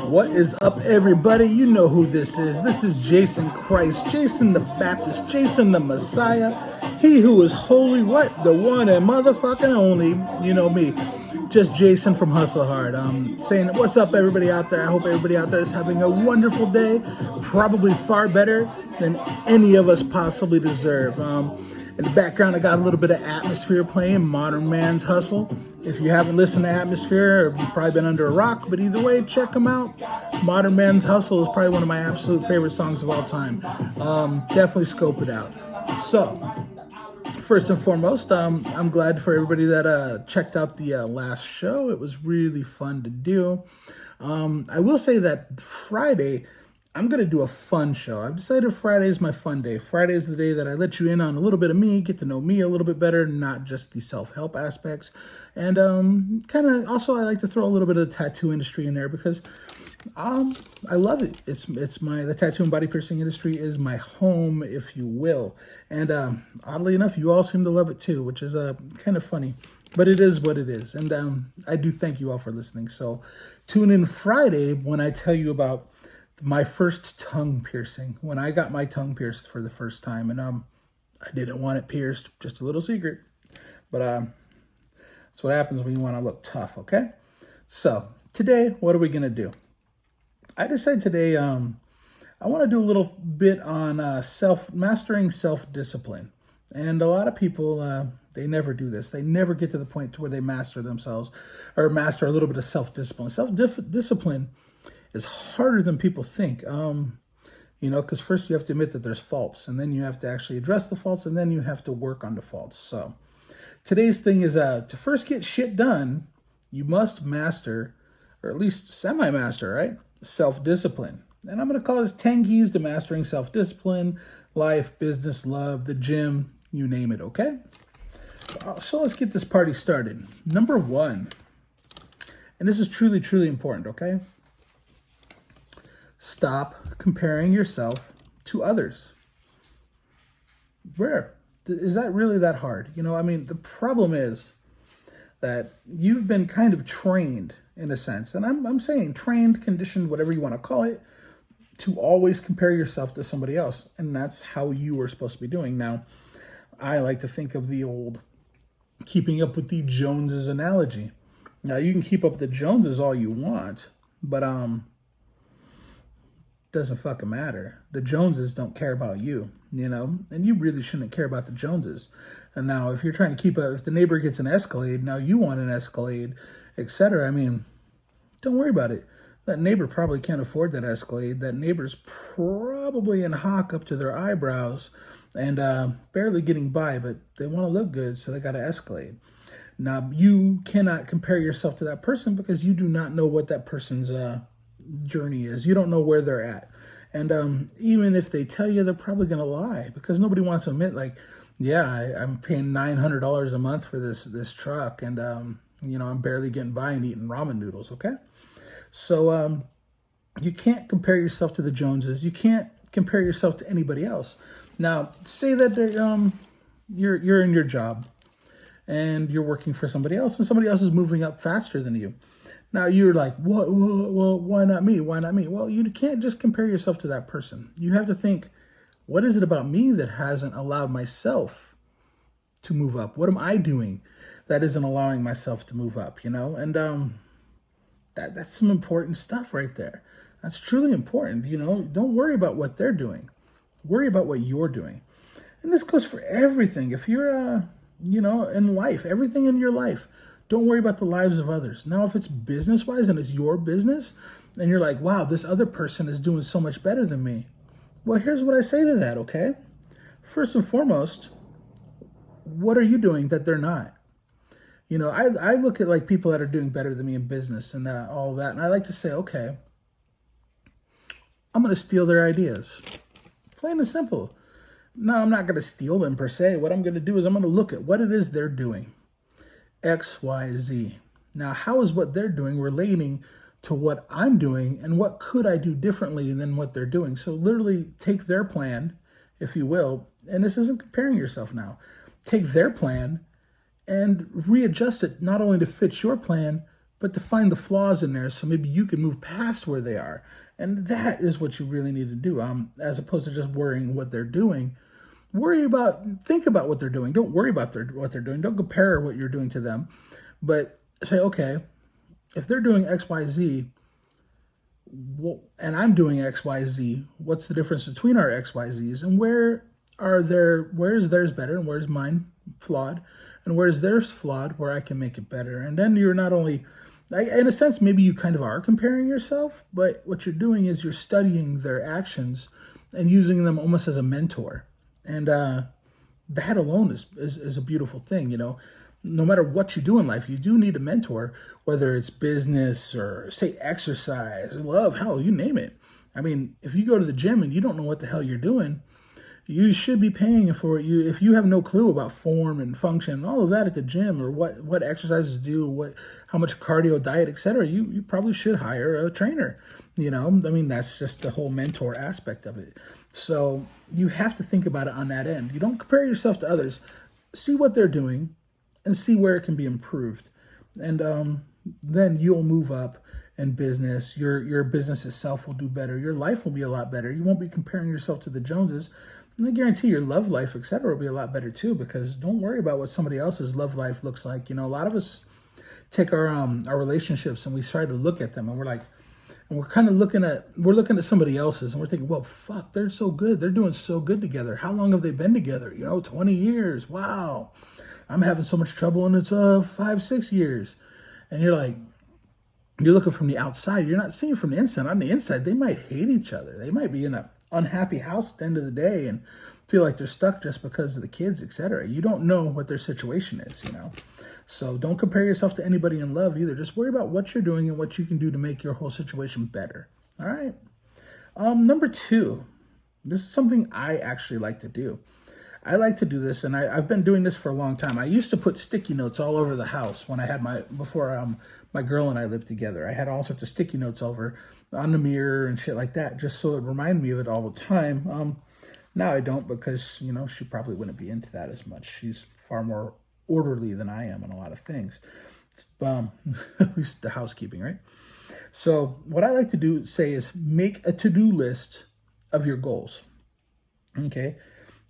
What is up, everybody? You know who this is. This is Jason Christ, Jason the Baptist, Jason the Messiah. He who is holy, what? The one and motherfucking only. You know me. Just Jason from Hustle Hard. Saying, what's up, everybody out there? I hope everybody out there is having a wonderful day. Probably far better than any of us possibly deserve. In the background, I got a little bit of Atmosphere playing, Modern Man's Hustle. If you haven't listened to Atmosphere, you've probably been under a rock, but either way, check them out. Modern Man's Hustle is probably one of my absolute favorite songs of all time. Definitely scope it out. So, first and foremost, I'm glad for everybody that checked out the last show. It was really fun to do. I will say that Friday, I'm going to do a fun show. I've decided Friday is my fun day. Friday is the day that I let you in on a little bit of me, get to know me a little bit better, not just the self-help aspects. And kind of also I like to throw a little bit of the tattoo industry in there because I love it. The tattoo and body piercing industry is my home, if you will. And oddly enough, you all seem to love it too, which is kind of funny. But it is what it is. And I do thank you all for listening. So tune in Friday when I tell you about my first tongue piercing, when I got my tongue pierced for the first time. And I didn't want it pierced, just a little secret. But that's what happens when you want to look tough, okay? So today, what are we going to do? I decided today I want to do a little bit on mastering self-discipline. And a lot of people, they never do this. They never get to the point to where they master themselves or master a little bit of self-discipline. Self-discipline is harder than people think, because first you have to admit that there's faults, and then you have to actually address the faults, and then you have to work on the faults. So today's thing is to first get shit done, you must master, or at least semi-master, right? Self-discipline. And I'm going to call this 10 keys to mastering self-discipline, life, business, love, the gym, you name it, okay? So let's get this party started. Number 1, and this is truly, truly important, okay? Stop comparing yourself to others. Where? Is that really that hard? The problem is that you've been kind of trained in a sense, and I'm saying trained, conditioned, whatever you want to call it, to always compare yourself to somebody else. And that's how you are supposed to be doing. Now, I like to think of the old keeping up with the Joneses analogy. Now, you can keep up with the Joneses all you want, but doesn't fucking matter. The Joneses don't care about you, and you really shouldn't care about the Joneses. And now if you're trying to keep up, if the neighbor gets an Escalade, now you want an Escalade, etc. Don't worry about it. That neighbor probably can't afford that Escalade. That neighbor's probably in hock up to their eyebrows and barely getting by, but they want to look good, so they got an Escalade. Now, you cannot compare yourself to that person because you do not know what that person's journey is. You don't know where they're at. And even if they tell you, they're probably going to lie because nobody wants to admit, I'm paying $900 a month for this truck, and I'm barely getting by and eating ramen noodles, okay? So you can't compare yourself to the Joneses. You can't compare yourself to anybody else. Now, say that you're in your job and you're working for somebody else, and somebody else is moving up faster than you. Now you're like, what? Well, why not me? Why not me? Well, you can't just compare yourself to that person. You have to think, what is it about me that hasn't allowed myself to move up? What am I doing that isn't allowing myself to move up? And that's some important stuff right there. That's truly important. Don't worry about what they're doing. Worry about what you're doing. And this goes for everything. If you're, in life, everything in your life. Don't worry about the lives of others. Now, if it's business-wise and it's your business, and you're like, wow, this other person is doing so much better than me. Well, here's what I say to that, okay? First and foremost, what are you doing that they're not? I look at people that are doing better than me in business and all of that, and I like to say, okay, I'm going to steal their ideas. Plain and simple. No, I'm not going to steal them per se. What I'm going to do is I'm going to look at what it is they're doing. X, Y, Z. Now, how is what they're doing relating to what I'm doing, and what could I do differently than what they're doing? So literally take their plan, if you will, and this isn't comparing yourself now. Take their plan and readjust it not only to fit your plan, but to find the flaws in there so maybe you can move past where they are. And that is what you really need to do, as opposed to just worrying what they're doing. Think about what they're doing. Don't worry about what they're doing. Don't compare what you're doing to them, but say, okay, if they're doing X, Y, Z, and I'm doing X, Y, Z, what's the difference between our X, Y, Z's, and where is theirs better and where's mine flawed, and where's theirs flawed where I can make it better. And then you're not only, in a sense, maybe you kind of are comparing yourself, but what you're doing is you're studying their actions and using them almost as a mentor. And that alone is a beautiful thing, No matter what you do in life, you do need a mentor, whether it's business or, say, exercise, love, hell, you name it. I mean, if you go to the gym and you don't know what the hell you're doing, you should be paying for it. If you have no clue about form and function, all of that at the gym, or what exercises do, how much cardio, diet, etc., you probably should hire a trainer. I mean, that's just the whole mentor aspect of it. So you have to think about it on that end. You don't compare yourself to others. See what they're doing and see where it can be improved. And then you'll move up in business. Your business itself will do better. Your life will be a lot better. You won't be comparing yourself to the Joneses. And I guarantee your love life, etc., will be a lot better too, because don't worry about what somebody else's love life looks like. A lot of us take our relationships and we try to look at them, and we're kind of looking at somebody else's, and we're thinking, well, fuck, they're so good. They're doing so good together. How long have they been together? 20 years. Wow. I'm having so much trouble, and it's 5-6 years. And you're looking from the outside. You're not seeing from the inside. On the inside, they might hate each other. They might be in an unhappy house at the end of the day and feel like they're stuck just because of the kids, etc. You don't know what their situation is, So don't compare yourself to anybody in love either. Just worry about what you're doing and what you can do to make your whole situation better. All right. Number 2, this is something I actually like to do. I like to do this, and I've been doing this for a long time. I used to put sticky notes all over the house when I had before my girl and I lived together. I had all sorts of sticky notes over on the mirror and shit like that, just so it reminded me of it all the time. Now I don't, because, she probably wouldn't be into that as much. She's far more orderly than I am on a lot of things. At least the housekeeping, right? So what I like to say is make a to-do list of your goals. Okay.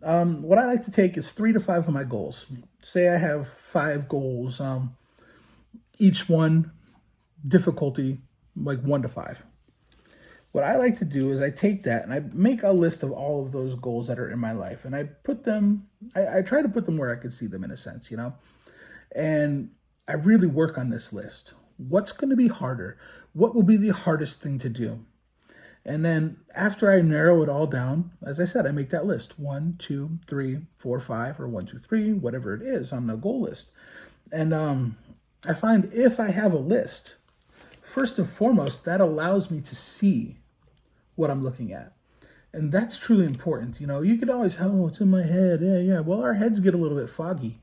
What I like to take is 3 to 5 of my goals. Say I have 5 goals, each one difficulty like 1 to 5. What I like to do is I take that and I make a list of all of those goals that are in my life, and I put them, I try to put them where I can see them, in a sense, and I really work on this list. What's going to be harder? What will be the hardest thing to do? And then after I narrow it all down, as I said, I make that list 1, 2, 3, 4, 5, or 1, 2, 3, whatever it is on the goal list. And I find if I have a list, first and foremost, that allows me to see what I'm looking at. And that's truly important. You could always have, oh, it's in my head. Yeah. Well, our heads get a little bit foggy.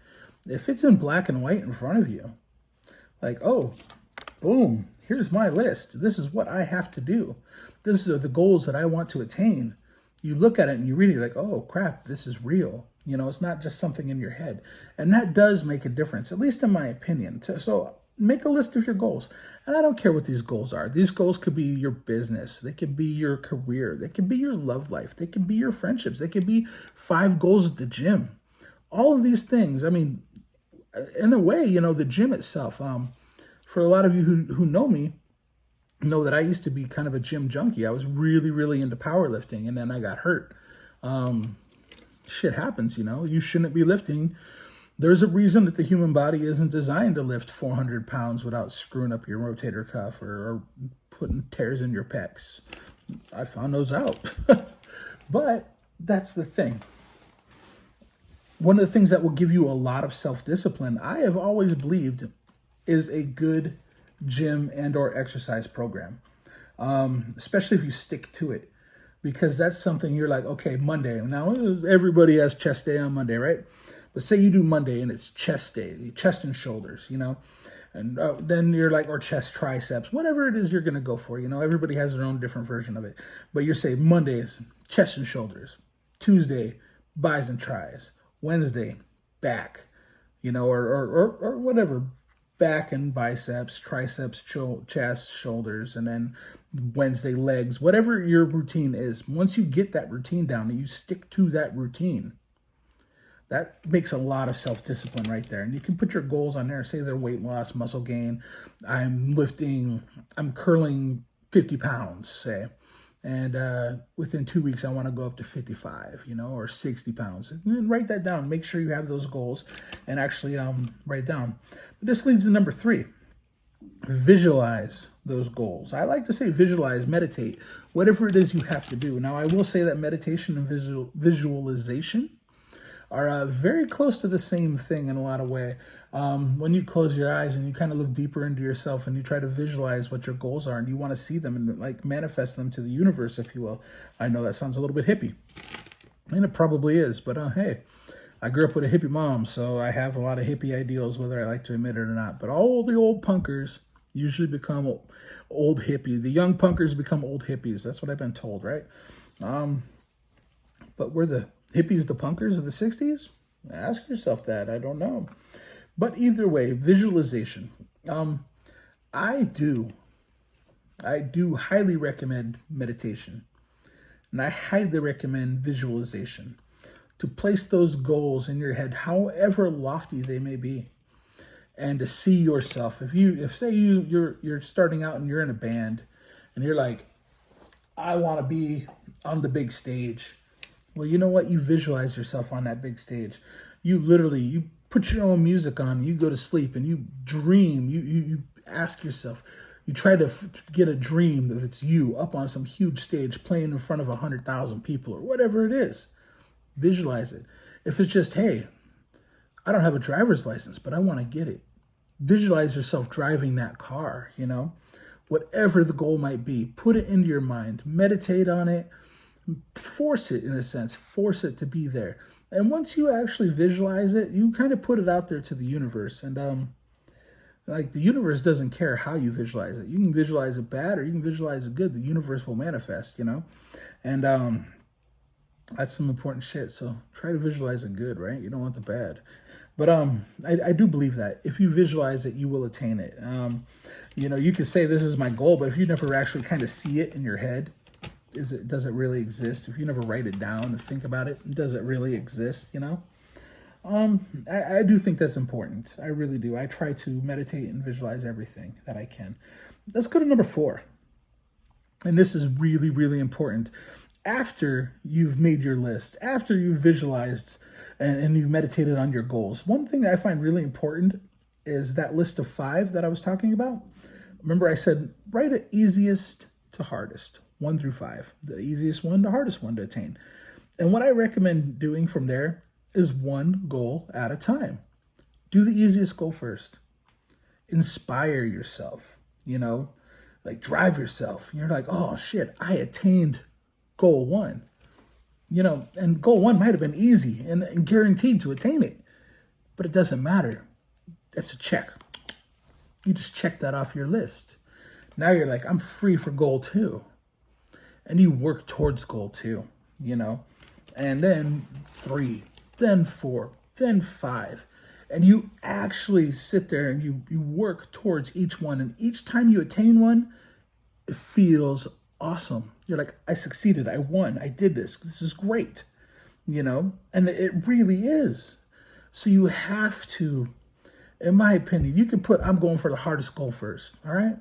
If it's in black and white in front of you, like, oh, boom, here's my list. This is what I have to do. These are the goals that I want to attain. You look at it and you read it like, oh, crap, this is real. It's not just something in your head. And that does make a difference, at least in my opinion. So make a list of your goals. And I don't care what these goals are. These goals could be your business. They could be your career. They could be your love life. They could be your friendships. They could be 5 goals at the gym. All of these things, I mean, in a way, the gym itself, for a lot of you who know me, know that I used to be kind of a gym junkie. I was really, really into powerlifting, and then I got hurt. Shit happens, you shouldn't be lifting. There's a reason that the human body isn't designed to lift 400 pounds without screwing up your rotator cuff or putting tears in your pecs. I found those out. But that's the thing. One of the things that will give you a lot of self-discipline, I have always believed, is a good gym and or exercise program, especially if you stick to it, because that's something you're like, okay, Monday. Now, everybody has chest day on Monday, right? But say you do Monday and it's chest day, chest and shoulders, and then you're like, or chest, triceps, whatever it is you're going to go for. Everybody has their own different version of it. But you're saying Monday is chest and shoulders, Tuesday, bis and tries, Wednesday, back, or whatever, back and biceps, triceps, chest, shoulders, and then Wednesday legs, whatever your routine is. Once you get that routine down and you stick to that routine, that makes a lot of self-discipline right there. And you can put your goals on there. Say they're weight loss, muscle gain. I'm curling 50 pounds, say. And within 2 weeks, I want to go up to 55, or 60 pounds. And write that down. Make sure you have those goals and actually write it down. But this leads to number 3. Visualize those goals. I like to say visualize, meditate, whatever it is you have to do. Now, I will say that meditation and visualization are very close to the same thing in a lot of way. When you close your eyes and you kind of look deeper into yourself and you try to visualize what your goals are and you want to see them and like manifest them to the universe, if you will. I know that sounds a little bit hippie, and it probably is, but hey, I grew up with a hippie mom, so I have a lot of hippie ideals, whether I like to admit it or not. But all the old punkers usually become old hippie. The young punkers become old hippies. That's what I've been told, right? But were the hippies the punkers of the 60s? Ask yourself that. I don't know. But either way, visualization. I do highly recommend meditation. And I highly recommend visualization to place those goals in your head, however lofty they may be, and to see yourself. If say you're starting out and you're in a band and you're like, I want to be on the big stage. Well, you know what? You visualize yourself on that big stage. You put your own music on, you go to sleep and you dream. You ask yourself, you try to get a dream that it's you up on some huge stage playing in front of 100,000 people or whatever it is. Visualize it. If it's just, hey, I don't have a driver's license, but I want to get it. Visualize yourself driving that car, whatever the goal might be. Put it into your mind. Meditate on it. Force it, in a sense. Force it to be there. And once you actually visualize it, you kind of put it out there to the universe. And the universe doesn't care how you visualize it. You can visualize it bad or you can visualize it good. The universe will manifest, And that's some important shit. So try to visualize it good, right? You don't want the bad. But I do believe that if you visualize it, you will attain it. You can say this is my goal, but if you never actually kind of see it in your head, does it really exist? If you never write it down and think about it, does it really exist? I do think that's important. I really do. I try to meditate and visualize everything that I can. Let's go to number 4. And this is really, really important. After you've made your list, after you've visualized and you've meditated on your goals, one thing that I find really important is that list of 5 that I was talking about. Remember I said, write it easiest to hardest, 1 through 5. The easiest one, the hardest one to attain. And what I recommend doing from there is one goal at a time. Do the easiest goal first. Inspire yourself, like drive yourself. You're like, oh shit, I attained goal 1. And goal 1 might have been easy and guaranteed to attain it, but it doesn't matter. That's a check. You just check that off your list. Now you're like, I'm free for goal 2. And you work towards goal 2, and then 3, then 4, then 5. And you actually sit there and you work towards each one. And each time you attain one, it feels awesome. You're like, I succeeded. I won. I did this. This is great. And it really is. So you have to, in my opinion, you can put, I'm going for the hardest goal first. All right.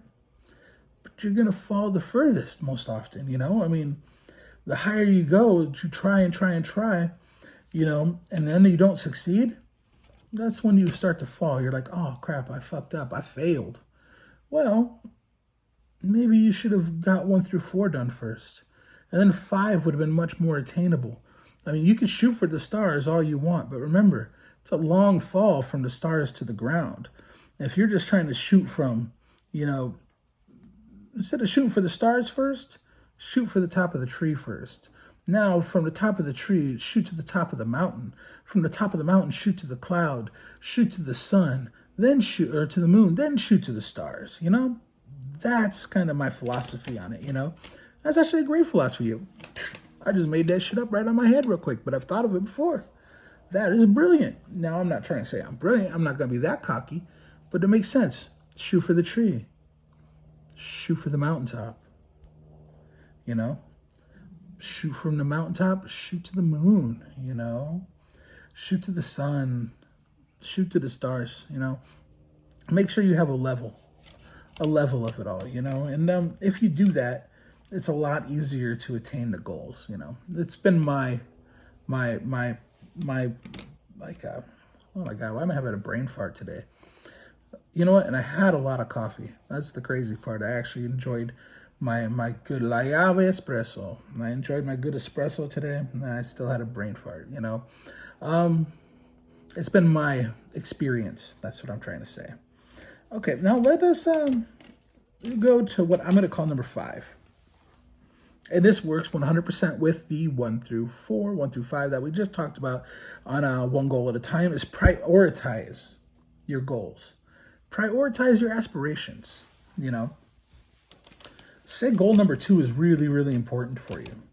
But you're going to fall the furthest most often. The higher you go, you try and try and try, and then you don't succeed. That's when you start to fall. You're like, oh crap, I fucked up. I failed. Well, maybe you should have got 1 through 4 done first. And then 5 would have been much more attainable. You can shoot for the stars all you want, but remember, it's a long fall from the stars to the ground. If you're just trying to shoot from, instead of shooting for the stars first, shoot for the top of the tree first. Now, from the top of the tree, shoot to the top of the mountain. From the top of the mountain, shoot to the cloud, shoot to the sun, then shoot, or to the moon, then shoot to the stars, That's kind of my philosophy on it, That's actually a great philosophy. I just made that shit up right on my head real quick, but I've thought of it before. That is brilliant. Now, I'm not trying to say I'm brilliant. I'm not going to be that cocky, But it makes sense. Shoot for the tree. Shoot for the mountaintop. You know? Shoot from the mountaintop, shoot to the moon, you know? Shoot to the sun, shoot to the stars, you know? Make sure you have a level of it all, you know? And if you do that, it's a lot easier to attain the goals, you know? It's been my like, oh my God, why am I having a brain fart today? You know what? And I had a lot of coffee. That's the crazy part. I actually enjoyed my good La Llave espresso. I enjoyed my good espresso today, and I still had a brain fart, you know. It's been my experience. That's what I'm trying to say. Okay, now let us go to what I'm going to call number 5. And this works 100% with the 1 through 4, 1 through 5 that we just talked about on one goal at a time, is prioritize your goals. Prioritize your aspirations, you know. Say goal number 2 is really, really important for you.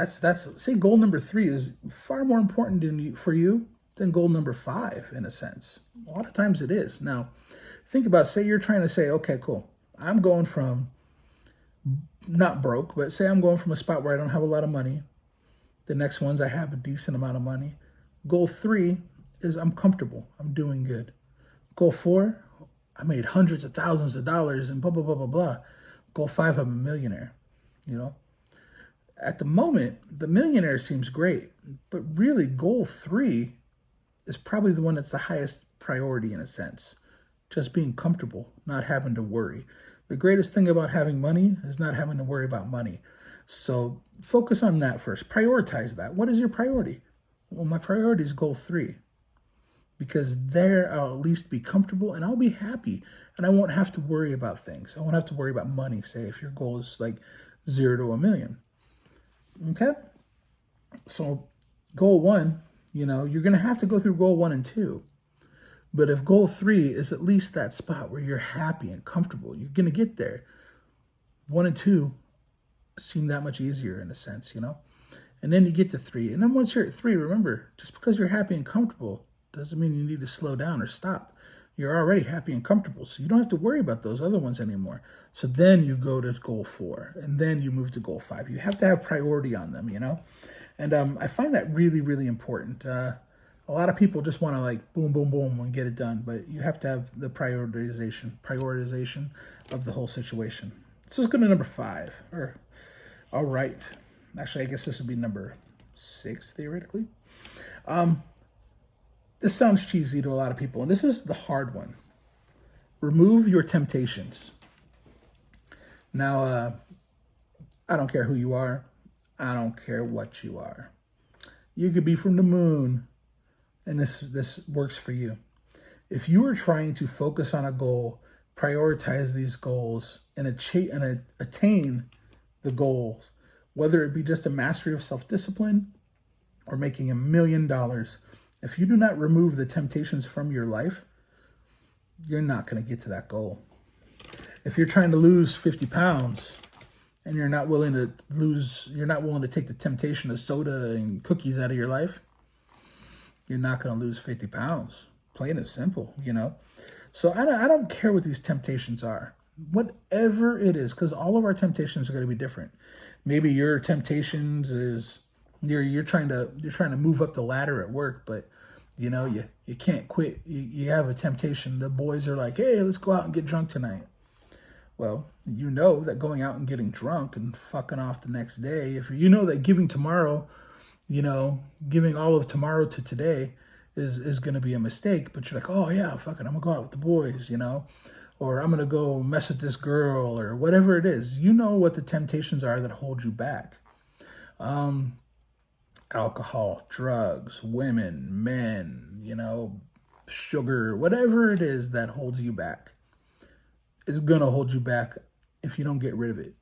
Say goal number 3 is far more important for you than goal number 5, in a sense. A lot of times it is. Now, think about, say you're trying to say, okay, cool. I'm going from, not broke, but say I'm going from a spot where I don't have a lot of money. The next one's I have a decent amount of money. Goal 3 is I'm comfortable. I'm doing good. Goal 4, I made hundreds of thousands of dollars and blah, blah, blah, blah, blah. Goal 5, I'm a millionaire, you know? At the moment, the millionaire seems great, but really goal 3 is probably the one that's the highest priority in a sense. Just being comfortable, not having to worry. The greatest thing about having money is not having to worry about money. So focus on that first. Prioritize that. What is your priority? Well, my priority is goal 3. Because there I'll at least be comfortable and I'll be happy. And I won't have to worry about things. I won't have to worry about money, say, if your goal is like 0 to 1 million. Okay? So goal 1, you know, you're going to have to go through goal 1 and 2. But if goal 3 is at least that spot where you're happy and comfortable, you're going to get there. 1 and 2 seem that much easier in a sense, you know? And then you get to 3. And then once you're at 3, remember, just because you're happy and comfortable doesn't mean you need to slow down or stop. You're already happy and comfortable, so you don't have to worry about those other ones anymore. So then you go to goal 4, and then you move to goal 5. You have to have priority on them, you know? And I find that really, really important. A lot of people just want to like boom, boom, boom and get it done, but you have to have the prioritization of the whole situation. So let's go to number 5. All right. Actually, I guess this would be number 6, theoretically. This sounds cheesy to a lot of people, and this is the hard one. Remove your temptations. Now, I don't care who you are. I don't care what you are. You could be from the moon, and this works for you. If you are trying to focus on a goal, prioritize these goals, and attain the goals, whether it be just a mastery of self-discipline or making $1 million, if you do not remove the temptations from your life, you're not going to get to that goal. If you're trying to lose 50 pounds and you're not willing to take the temptation of soda and cookies out of your life, you're not going to lose 50 pounds. Plain and simple, you know? So I don't care what these temptations are. Whatever it is, because all of our temptations are going to be different. Maybe your temptations is you're trying to move up the ladder at work, but you know you can't quit. You have a temptation. The boys are like, hey, let's go out and get drunk tonight. Well, you know that going out and getting drunk and fucking off the next day, if you know that giving all of tomorrow to today is going to be a mistake, but you're like, oh yeah, fuck it, I'm gonna go out with the boys, you know, or I'm gonna go mess with this girl or whatever it is. You know what the temptations are that hold you back. Alcohol, drugs, women, men, you know, sugar, whatever it is that holds you back is going to hold you back if you don't get rid of it.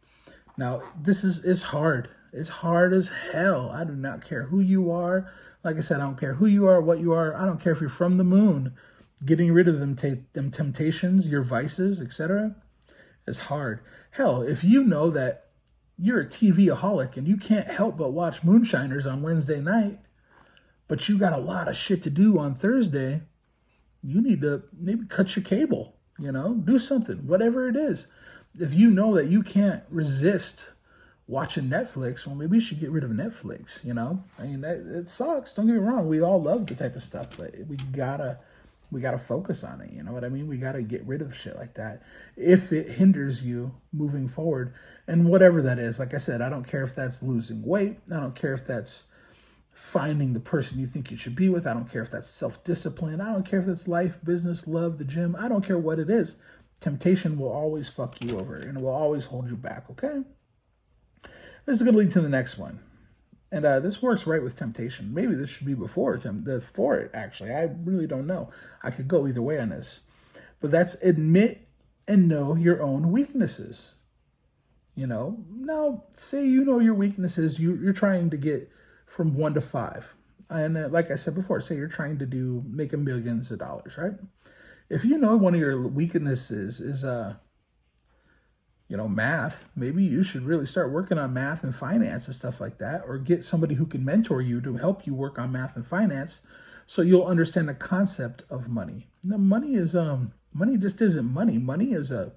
Now, it's hard. It's hard as hell. I do not care who you are. Like I said, I don't care who you are, what you are. I don't care if you're from the moon. Getting rid of them temptations, your vices, etc. is hard. Hell, if you know that you're a TV-aholic and you can't help but watch Moonshiners on Wednesday night, but you got a lot of shit to do on Thursday, You need to maybe cut your cable, do something, whatever it is. If you know that you can't resist watching Netflix, well, maybe you should get rid of Netflix, I mean, it sucks. Don't get me wrong. We all love the type of stuff, but we gotta focus on it. You know what I mean? We gotta get rid of shit like that if it hinders you moving forward, and whatever that is. Like I said, I don't care if that's losing weight. I don't care if that's finding the person you think you should be with. I don't care if that's self-discipline. I don't care if that's life, business, love, the gym. I don't care what it is. Temptation will always fuck you over and it will always hold you back, okay? This is going to lead to the next one. And this works right with temptation. Maybe this should be before it, actually. I really don't know. I could go either way on this. But that's admit and know your own weaknesses. Now, say you know your weaknesses. You're trying to get from 1 to 5. And like I said before, say you're trying to make millions of dollars, right? If you know one of your weaknesses is math, maybe you should really start working on math and finance and stuff like that, or get somebody who can mentor you to help you work on math and finance so you'll understand the concept of money. Now, money just isn't money. Money is a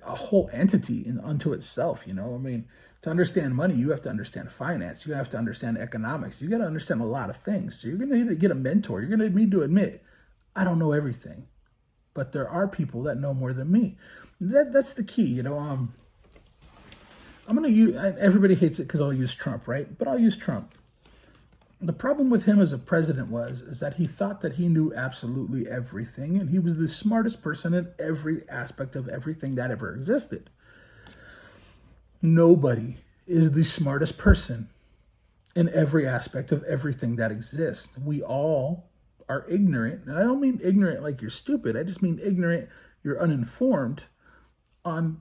whole entity unto itself, I mean, to understand money, you have to understand finance. You have to understand economics. You got to understand a lot of things. So you're going to need to get a mentor. You're going to need to admit, I don't know everything, but there are people that know more than me. That's the key, I'm going to use, everybody hates it because I'll use Trump, right? But I'll use Trump. The problem with him as a president is that he thought that he knew absolutely everything, and he was the smartest person in every aspect of everything that ever existed. Nobody is the smartest person in every aspect of everything that exists. We all are ignorant, and I don't mean ignorant like you're stupid. I just mean ignorant, you're uninformed on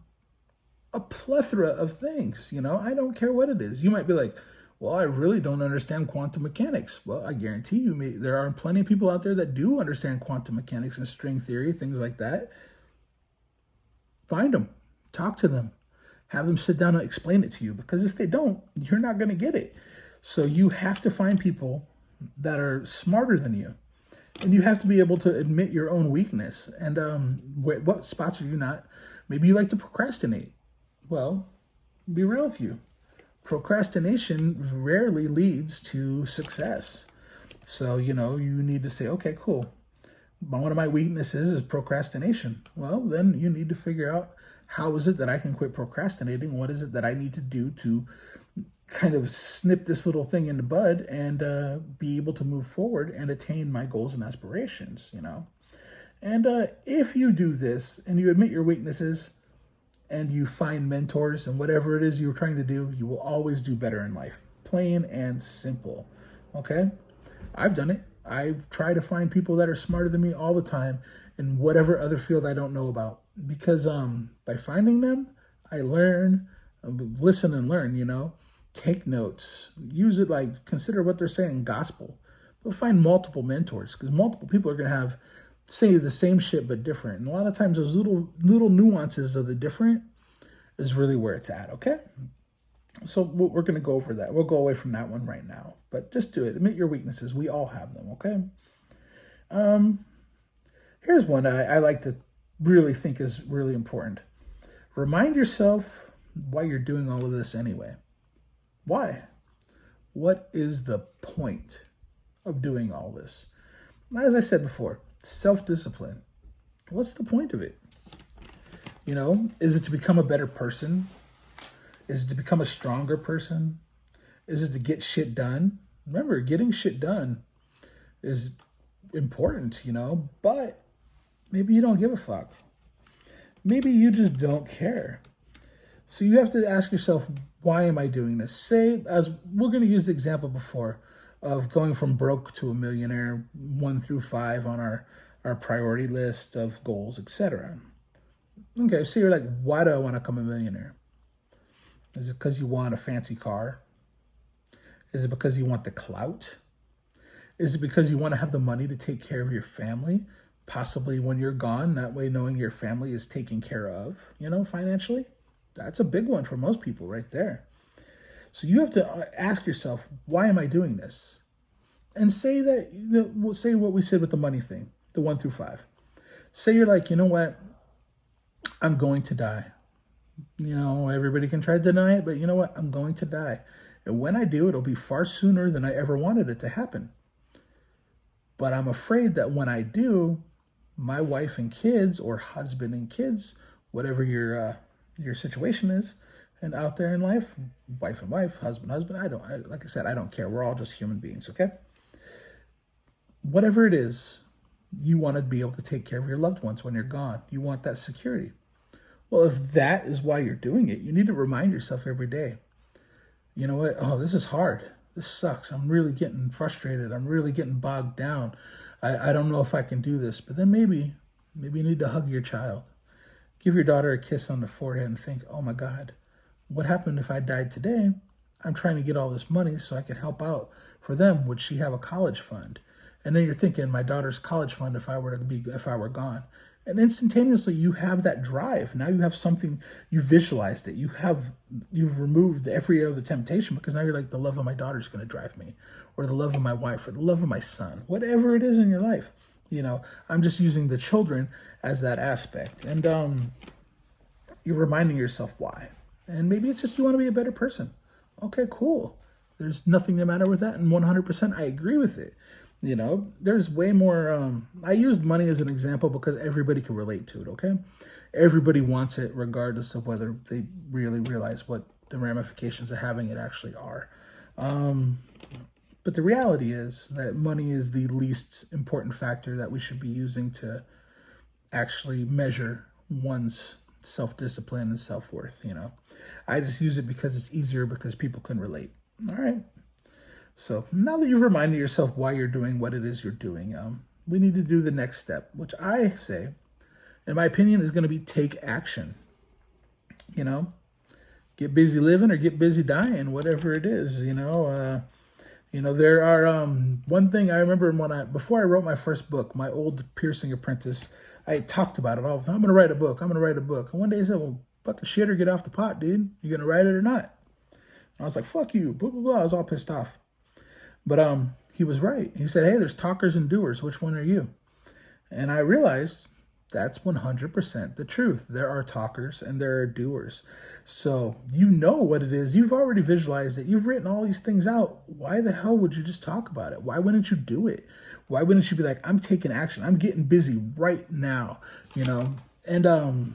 a plethora of things. I don't care what it is. You might be like, well, I really don't understand quantum mechanics. Well, I guarantee you, there are plenty of people out there that do understand quantum mechanics and string theory, things like that. Find them, talk to them, have them sit down and explain it to you, because if they don't, you're not going to get it. So you have to find people that are smarter than you, and you have to be able to admit your own weakness. And what spots are you not? Maybe you like to procrastinate. Well, be real with you. Procrastination rarely leads to success. So, you need to say, okay, cool. One of my weaknesses is procrastination. Well, then you need to figure out, how is it that I can quit procrastinating? What is it that I need to do to kind of snip this little thing in the bud and be able to move forward and attain my goals and aspirations, And if you do this and you admit your weaknesses and you find mentors and whatever it is you're trying to do, you will always do better in life. Plain and simple. Okay? I've done it. I try to find people that are smarter than me all the time in whatever other field I don't know about. Because by finding them, I learn, listen and learn, take notes, use it, like consider what they're saying gospel. But find multiple mentors, because multiple people are going to have say the same shit but different. And a lot of times those little nuances of the different is really where it's at, okay? So we're going to go over that. We'll go away from that one right now. But just do it. Admit your weaknesses. We all have them, okay? Here's one I like to really think is really important. Remind yourself why you're doing all of this anyway. Why? What is the point of doing all this? As I said before, self-discipline. What's the point of it? Is it to become a better person? Is it to become a stronger person? Is it to get shit done? Remember, getting shit done is important, but maybe you don't give a fuck. Maybe you just don't care. So you have to ask yourself, why am I doing this? Say, as we're going to use the example before of going from broke to a millionaire, 1 through 5 on our priority list of goals, etc. Okay, so you're like, why do I want to become a millionaire? Is it because you want a fancy car? Is it because you want the clout? Is it because you want to have the money to take care of your family? Possibly when you're gone, that way knowing your family is taken care of, financially. That's a big one for most people right there. So you have to ask yourself, why am I doing this? And say what we said with the money thing. the 1 through 5. Say you're like, you know what? I'm going to die. Everybody can try to deny it, but you know what? I'm going to die. And when I do, it'll be far sooner than I ever wanted it to happen. But I'm afraid that when I do, my wife and kids, or husband and kids, whatever your situation is, and out there in life, wife and wife, husband, like I said, I don't care. We're all just human beings, okay? Whatever it is, you want to be able to take care of your loved ones when you're gone. You want that security. Well, if that is why you're doing it, you need to remind yourself every day, you know what? Oh, this is hard. This sucks. I'm really getting frustrated. I'm really getting bogged down. I don't know if I can do this. But then maybe you need to hug your child. Give your daughter a kiss on the forehead and think, oh my God, what happened if I died today? I'm trying to get all this money so I can help out for them. Would she have a college fund? And then you're thinking, my daughter's college fund if I were gone. And instantaneously you have that drive. Now you have something, you visualized it. You've removed every other temptation, because now you're like, the love of my daughter is going to drive me, or the love of my wife, or the love of my son, whatever it is in your life. I'm just using the children as that aspect. And you're reminding yourself why. And maybe it's just you want to be a better person. Okay, cool. There's nothing the matter with that. And 100% I agree with it. There's way more. I used money as an example because everybody can relate to it, okay? Everybody wants it regardless of whether they really realize what the ramifications of having it actually are. But the reality is that money is the least important factor that we should be using to actually measure one's self-discipline and self-worth. I just use it because it's easier, because people can relate. All right. So now that you've reminded yourself why you're doing what it is you're doing, we need to do the next step, which I say, in my opinion, is going to be take action. Get busy living or get busy dying, whatever it is. There are one thing I remember before I wrote my first book, my old piercing apprentice, I talked about it all the time. I'm going to write a book. And one day he said, well, fuck the shit or get off the pot, dude. You going to write it or not? And I was like, fuck you, blah, blah, blah. I was all pissed off. But he was right. He said, hey, there's talkers and doers. Which one are you? And I realized that's 100% the truth. There are talkers and there are doers. So you know what it is. You've already visualized it. You've written all these things out. Why the hell would you just talk about it? Why wouldn't you do it? Why wouldn't you be like, I'm taking action. I'm getting busy right now, And the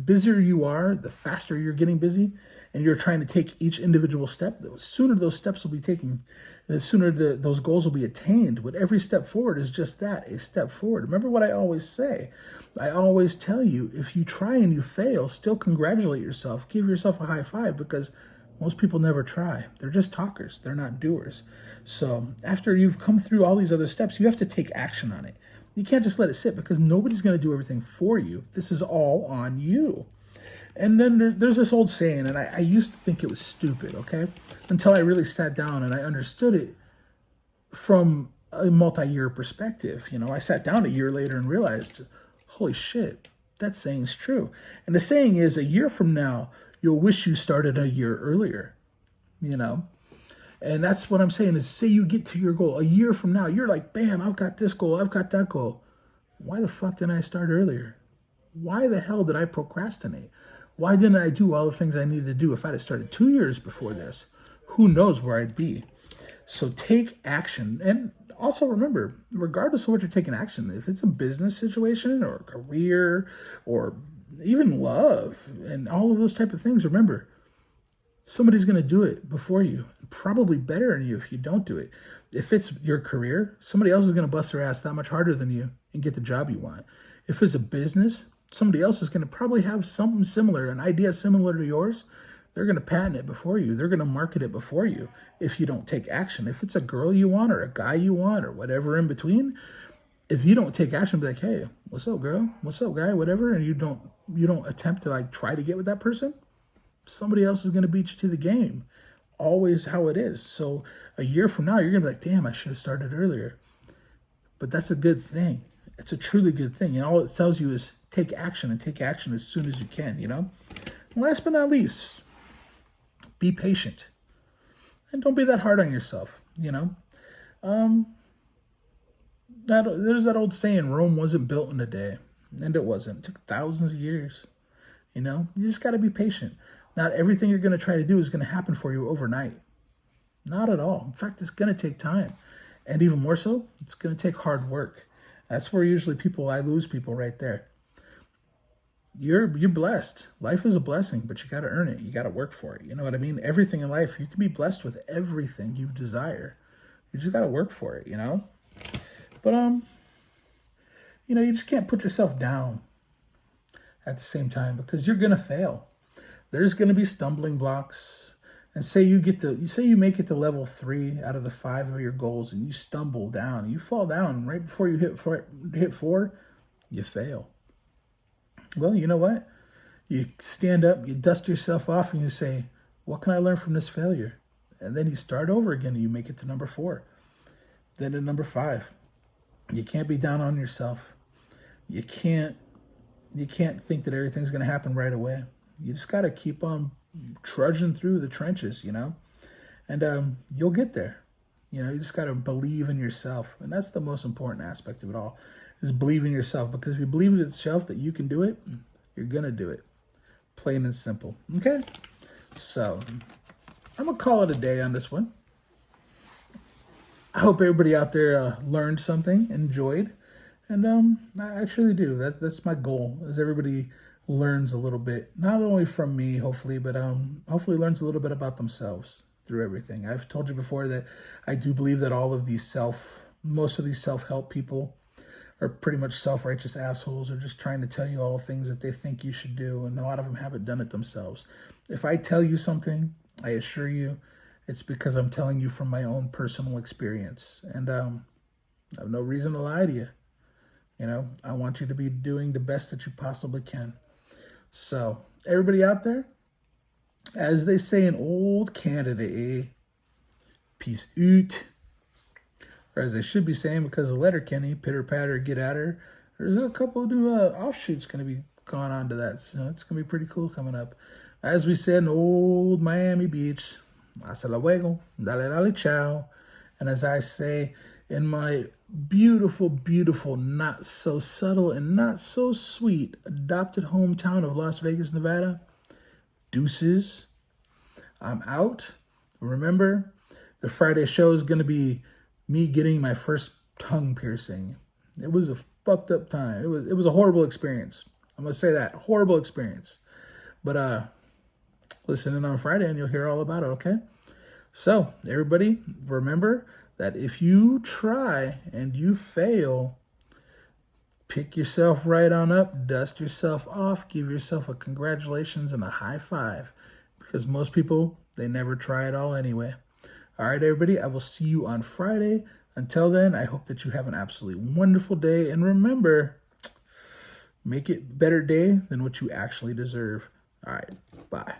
busier you are, the faster you're getting busy. And you're trying to take each individual step, the sooner those steps will be taken, the sooner those goals will be attained. With every step forward is just that, a step forward. Remember what I always say. I always tell you, if you try and you fail, still congratulate yourself. Give yourself a high five, because most people never try. They're just talkers. They're not doers. So after you've come through all these other steps, you have to take action on it. You can't just let it sit, because nobody's going to do everything for you. This is all on you. And then there's this old saying, and I used to think it was stupid, okay? Until I really sat down and I understood it from a multi-year perspective. I sat down a year later and realized, holy shit, that saying's true. And the saying is, a year from now, you'll wish you started a year earlier, And that's what I'm saying is, say you get to your goal. A year from now, you're like, bam, I've got this goal, I've got that goal. Why the fuck didn't I start earlier? Why the hell did I procrastinate? Why didn't I do all the things I needed to do? If I'd have started 2 years before this, who knows where I'd be? So take action. And also remember, regardless of what you're taking action, if it's a business situation or a career or even love and all of those type of things, remember, somebody's going to do it before you, probably better than you if you don't do it. If it's your career, somebody else is going to bust their ass that much harder than you and get the job you want. If it's a business, somebody else is going to probably have something similar, an idea similar to yours. They're going to patent it before you. They're going to market it before you if you don't take action. If it's a girl you want or a guy you want or whatever in between, if you don't take action, be like, hey, what's up, girl? What's up, guy? Whatever. And you don't attempt to try to get with that person, somebody else is going to beat you to the game. Always how it is. So a year from now, you're going to be like, damn, I should have started earlier. But that's a good thing. It's a truly good thing. And all it tells you is take action, and take action as soon as you can, And last but not least, be patient. And don't be that hard on yourself, There's that old saying, Rome wasn't built in a day. And it wasn't. It took thousands of years. You just got to be patient. Not everything you're going to try to do is going to happen for you overnight. Not at all. In fact, it's going to take time. And even more so, it's going to take hard work. That's where usually I lose people right there. You're blessed. Life is a blessing, but you got to earn it. You got to work for it. You know what I mean? Everything in life, you can be blessed with everything you desire. You just got to work for it, But you just can't put yourself down at the same time, because you're going to fail. There's going to be stumbling blocks. And say you make it to level 3 out of the 5 of your goals, and you stumble down, you fall down right before you hit 4, you fail. Well, you know what? You stand up, you dust yourself off, and you say, what can I learn from this failure? And then you start over again, and you make it to number 4. Then to number 5. You can't be down on yourself. You can't think that everything's going to happen right away. You just got to keep on trudging through the trenches, and you'll get there. You just got to believe in yourself. And that's the most important aspect of it all, is believe in yourself. Because if you believe in yourself that you can do it, you're going to do it. Plain and simple. Okay? So, I'm going to call it a day on this one. I hope everybody out there learned something, enjoyed. And I truly do. That's my goal, is everybody learns a little bit, not only from me, hopefully, but hopefully learns a little bit about themselves through everything. I've told you before that I do believe that most of these self-help people are pretty much self-righteous assholes, or just trying to tell you all things that they think you should do, and a lot of them haven't done it themselves. If I tell you something, I assure you, it's because I'm telling you from my own personal experience, and I have no reason to lie to you. I want you to be doing the best that you possibly can. So, everybody out there, as they say in old Canada, peace out. Or as they should be saying, because of Letterkenny, pitter patter, get at her. There's a couple of new offshoots going to be going on to that. So, it's going to be pretty cool coming up. As we said in old Miami Beach, hasta luego, dale ciao. And as I say in my beautiful, beautiful, not so subtle and not so sweet adopted hometown of Las Vegas, Nevada, deuces. I'm out. Remember, the Friday show is going to be me getting my first tongue piercing. It was a fucked up time. It was a horrible experience. I'm going to say that. Horrible experience. But listen in on Friday and you'll hear all about it, okay? So, everybody, remember that if you try and you fail, pick yourself right on up, dust yourself off, give yourself a congratulations and a high five. Because most people, they never try at all anyway. All right, everybody, I will see you on Friday. Until then, I hope that you have an absolutely wonderful day. And remember, make it a better day than what you actually deserve. All right, bye.